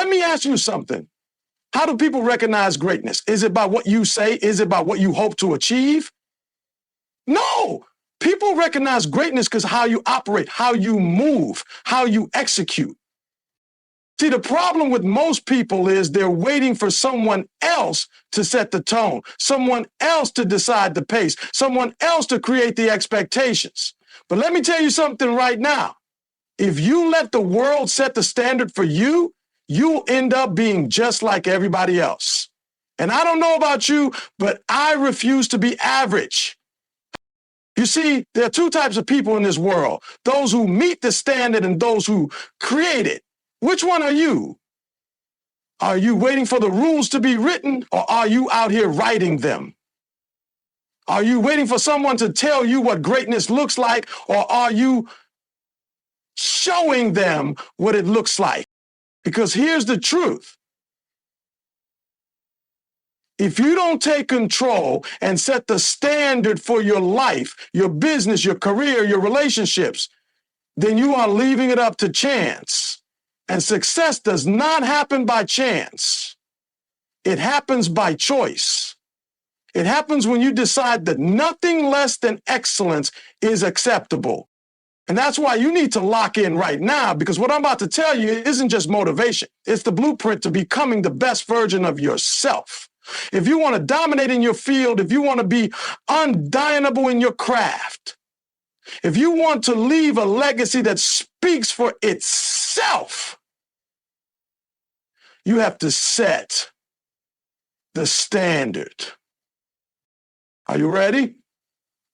let me ask you something. How do people recognize greatness? Is it by what you say? Is it by what you hope to achieve? No. People recognize greatness because how you operate, how you move, how you execute. See, the problem with most people is they're waiting for someone else to set the tone, someone else to decide the pace, someone else to create the expectations. But let me tell you something right now. If you let the world set the standard for you, you'll end up being just like everybody else. And I don't know about you, but I refuse to be average. You see, there are two types of people in this world, those who meet the standard and those who create it. Which one are you? Are you waiting for the rules to be written, or are you out here writing them? Are you waiting for someone to tell you what greatness looks like, or are you showing them what it looks like? Because here's the truth. If you don't take control and set the standard for your life, your business, your career, your relationships, then you are leaving it up to chance. And success does not happen by chance. It happens by choice. It happens when you decide that nothing less than excellence is acceptable. And that's why you need to lock in right now, because what I'm about to tell you isn't just motivation. It's the blueprint to becoming the best version of yourself. If you want to dominate in your field, if you want to be undeniable in your craft, if you want to leave a legacy that speaks for itself, you have to set the standard. Are you ready?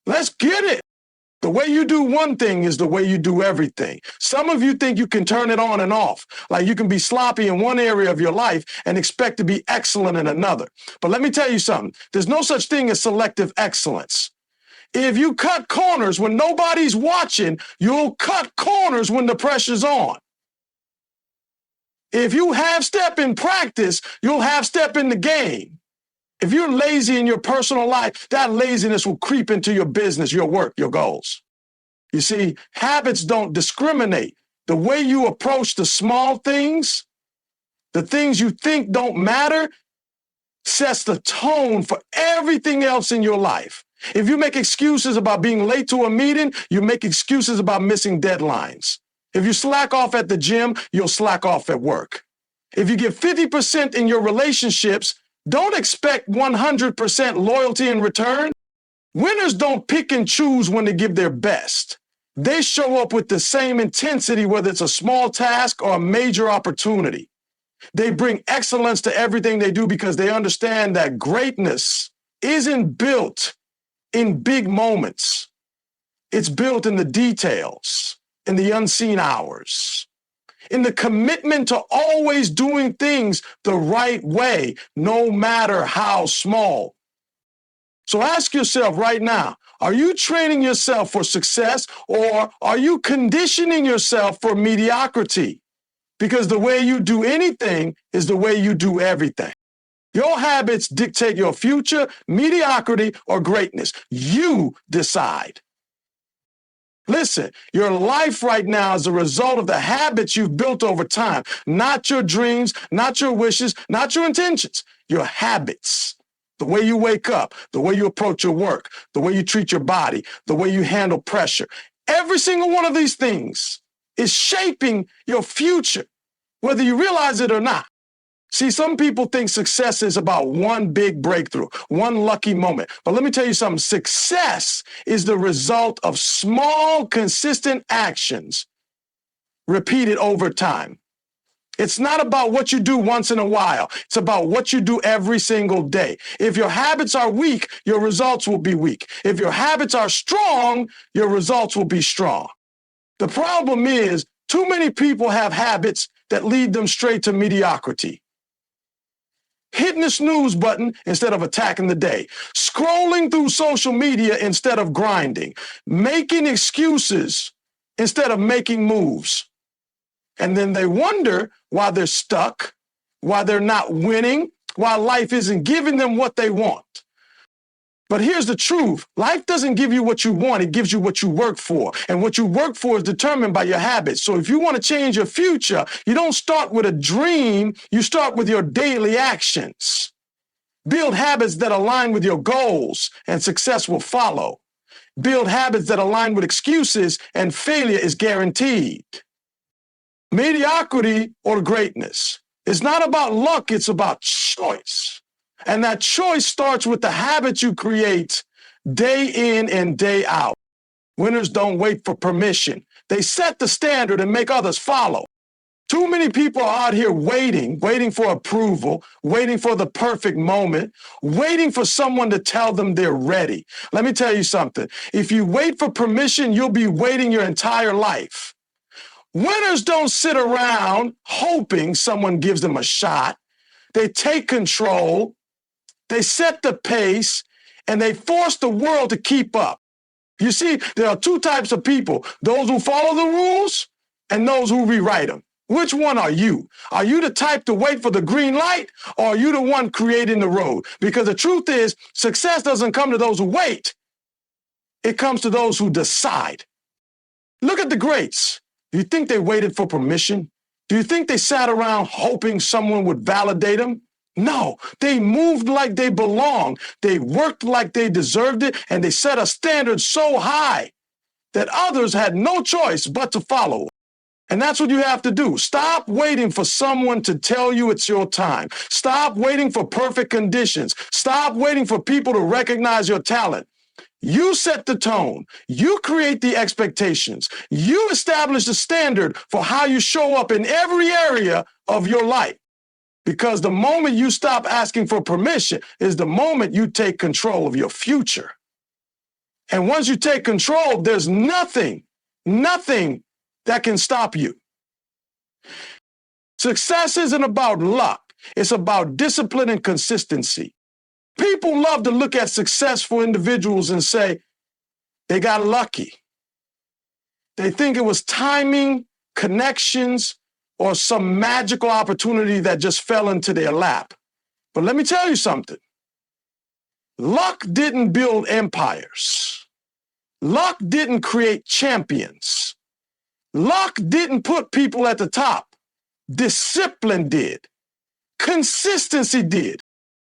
Let's get it. The way you do one thing is the way you do everything. Some of you think you can turn it on and off, like you can be sloppy in one area of your life and expect to be excellent in another. But let me tell you something. There's no such thing as selective excellence. If you cut corners when nobody's watching, you'll cut corners when the pressure's on. If you half step in practice, you'll half step in the game. If you're lazy in your personal life, that laziness will creep into your business, your work, your goals. You see, habits don't discriminate. The way you approach the small things, the things you think don't matter, sets the tone for everything else in your life. If you make excuses about being late to a meeting, you make excuses about missing deadlines. If you slack off at the gym, you'll slack off at work. If you give 50% in your relationships, don't expect 100% loyalty in return. Winners don't pick and choose when to give their best. They show up with the same intensity, whether it's a small task or a major opportunity. They bring excellence to everything they do because they understand that greatness isn't built in big moments. It's built in the details, in the unseen hours, in the commitment to always doing things the right way, no matter how small. So ask yourself right now, are you training yourself for success, or are you conditioning yourself for mediocrity? Because the way you do anything is the way you do everything. Your habits dictate your future, mediocrity, or greatness. You decide. Listen, your life right now is a result of the habits you've built over time, not your dreams, not your wishes, not your intentions, your habits. The way you wake up, the way you approach your work, the way you treat your body, the way you handle pressure. Every single one of these things is shaping your future, whether you realize it or not. See, some people think success is about one big breakthrough, one lucky moment. But let me tell you something. Success is the result of small, consistent actions repeated over time. It's not about what you do once in a while. It's about what you do every single day. If your habits are weak, your results will be weak. If your habits are strong, your results will be strong. The problem is, too many people have habits that lead them straight to mediocrity. Hitting the snooze button instead of attacking the day, scrolling through social media instead of grinding, making excuses instead of making moves. And then they wonder why they're stuck, why they're not winning, why life isn't giving them what they want. But here's the truth. Life doesn't give you what you want. It gives you what you work for. And what you work for is determined by your habits. So if you want to change your future, you don't start with a dream. You start with your daily actions. Build habits that align with your goals, and success will follow. Build habits that align with excuses, and failure is guaranteed. Mediocrity or greatness. It's not about luck. It's about choice. And that choice starts with the habits you create day in and day out. Winners don't wait for permission. They set the standard and make others follow. Too many people are out here waiting for approval, waiting for the perfect moment, waiting for someone to tell them they're ready. Let me tell you something. If you wait for permission, you'll be waiting your entire life. Winners don't sit around hoping someone gives them a shot. They take control. They set the pace, and they force the world to keep up. You see, there are two types of people, those who follow the rules and those who rewrite them. Which one are you? Are you the type to wait for the green light, or are you the one creating the road? Because the truth is, success doesn't come to those who wait. It comes to those who decide. Look at the greats. Do you think they waited for permission? Do you think they sat around hoping someone would validate them? No, they moved like they belonged. They worked like they deserved it, and they set a standard so high that others had no choice but to follow. And that's what you have to do. Stop waiting for someone to tell you it's your time. Stop waiting for perfect conditions. Stop waiting for people to recognize your talent. You set the tone. You create the expectations. You establish the standard for how you show up in every area of your life. Because the moment you stop asking for permission is the moment you take control of your future. And once you take control, there's nothing that can stop you. Success isn't about luck. It's about discipline and consistency. People love to look at successful individuals and say they got lucky. They think it was timing, connections, or some magical opportunity that just fell into their lap. But let me tell you something. Luck didn't build empires. Luck didn't create champions. Luck didn't put people at the top. Discipline did. Consistency did.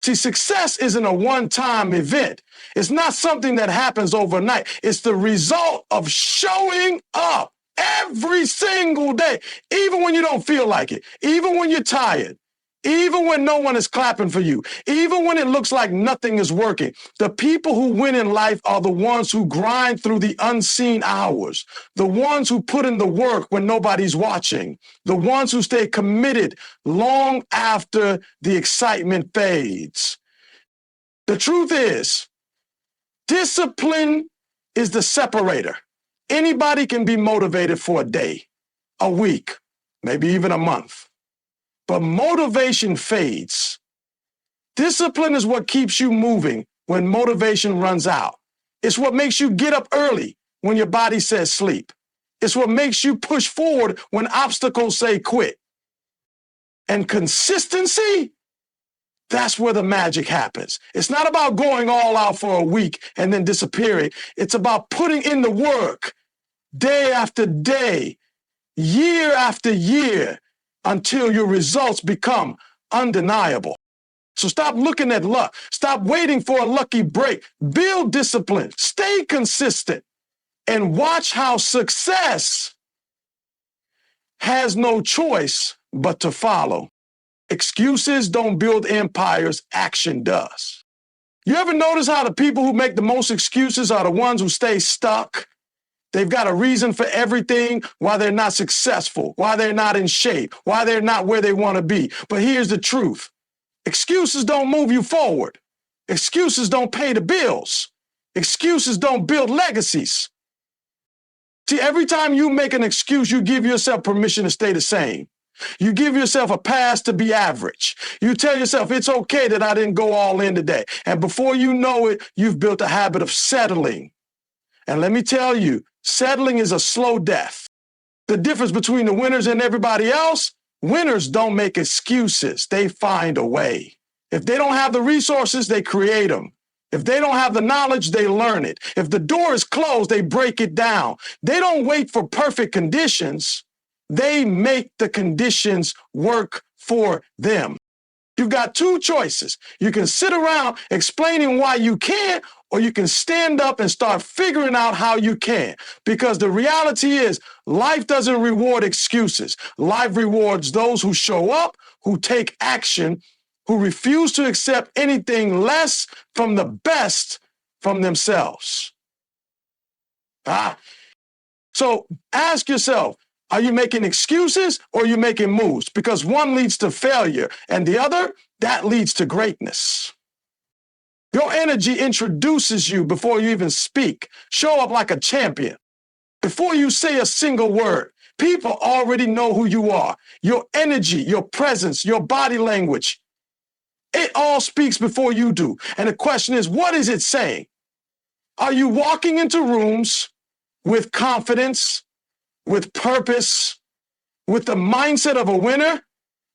See, success isn't a one-time event. It's not something that happens overnight. It's the result of showing up every single day, even when you don't feel like it, even when you're tired, even when no one is clapping for you, even when it looks like nothing is working. The people who win in life are the ones who grind through the unseen hours, the ones who put in the work when nobody's watching, the ones who stay committed long after the excitement fades. The truth is, discipline is the separator. Anybody can be motivated for a day, a week, maybe even a month. But motivation fades. Discipline is what keeps you moving when motivation runs out. It's what makes you get up early when your body says sleep. It's what makes you push forward when obstacles say quit. And consistency, that's where the magic happens. It's not about going all out for a week and then disappearing. It's about putting in the work day after day, year after year, until your results become undeniable. So stop looking at luck. Stop waiting for a lucky break. Build discipline. Stay consistent. And watch how success has no choice but to follow. Excuses don't build empires. Action does. You ever notice how the people who make the most excuses are the ones who stay stuck? They've got a reason for everything, why they're not successful, why they're not in shape, why they're not where they want to be. But here's the truth. Excuses don't move you forward. Excuses don't pay the bills. Excuses don't build legacies. See, every time you make an excuse, you give yourself permission to stay the same. You give yourself a pass to be average. You tell yourself, it's okay that I didn't go all in today. And before you know it, you've built a habit of settling. And let me tell you, settling is a slow death. The difference between the winners and everybody else, winners don't make excuses. They find a way. If they don't have the resources, they create them. If they don't have the knowledge, they learn it. If the door is closed, they break it down. They don't wait for perfect conditions. They make the conditions work for them. You've got two choices. You can sit around explaining why you can't, or you can stand up and start figuring out how you can. Because the reality is, life doesn't reward excuses. Life rewards those who show up, who take action, who refuse to accept anything less from the best from themselves. So ask yourself, are you making excuses or are you making moves? Because one leads to failure and the other, that leads to greatness. Your energy introduces you before you even speak. Show up like a champion. Before you say a single word, people already know who you are. Your energy, your presence, your body language, it all speaks before you do. And the question is, what is it saying? Are you walking into rooms with confidence, with purpose, with the mindset of a winner?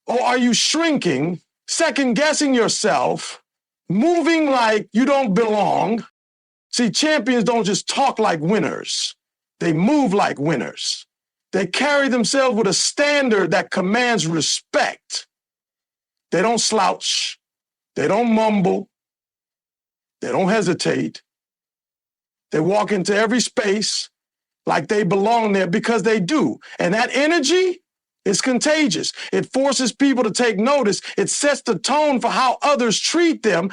Or are you shrinking, second-guessing yourself, moving like you don't belong? See, champions don't just talk like winners. They move like winners. They carry themselves with a standard that commands respect. They don't slouch. They don't mumble. They don't hesitate. They walk into every space like they belong there because they do. And that energy is contagious. It forces people to take notice. It sets the tone for how others treat them.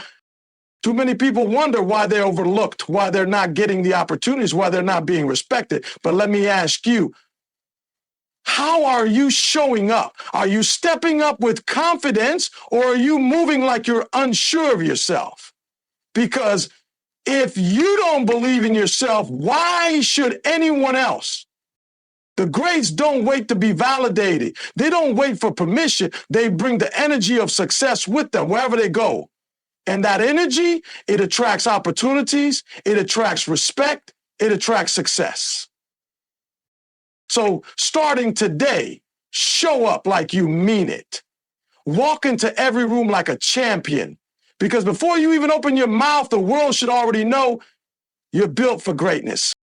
Too many people wonder why they're overlooked, why they're not getting the opportunities, why they're not being respected. But let me ask you, how are you showing up? Are you stepping up with confidence or are you moving like you're unsure of yourself? Because if you don't believe in yourself, why should anyone else? The greats don't wait to be validated. They don't wait for permission. They bring the energy of success with them wherever they go. And that energy, it attracts opportunities, it attracts respect, it attracts success. So starting today, show up like you mean it. Walk into every room like a champion. Because before you even open your mouth, the world should already know you're built for greatness.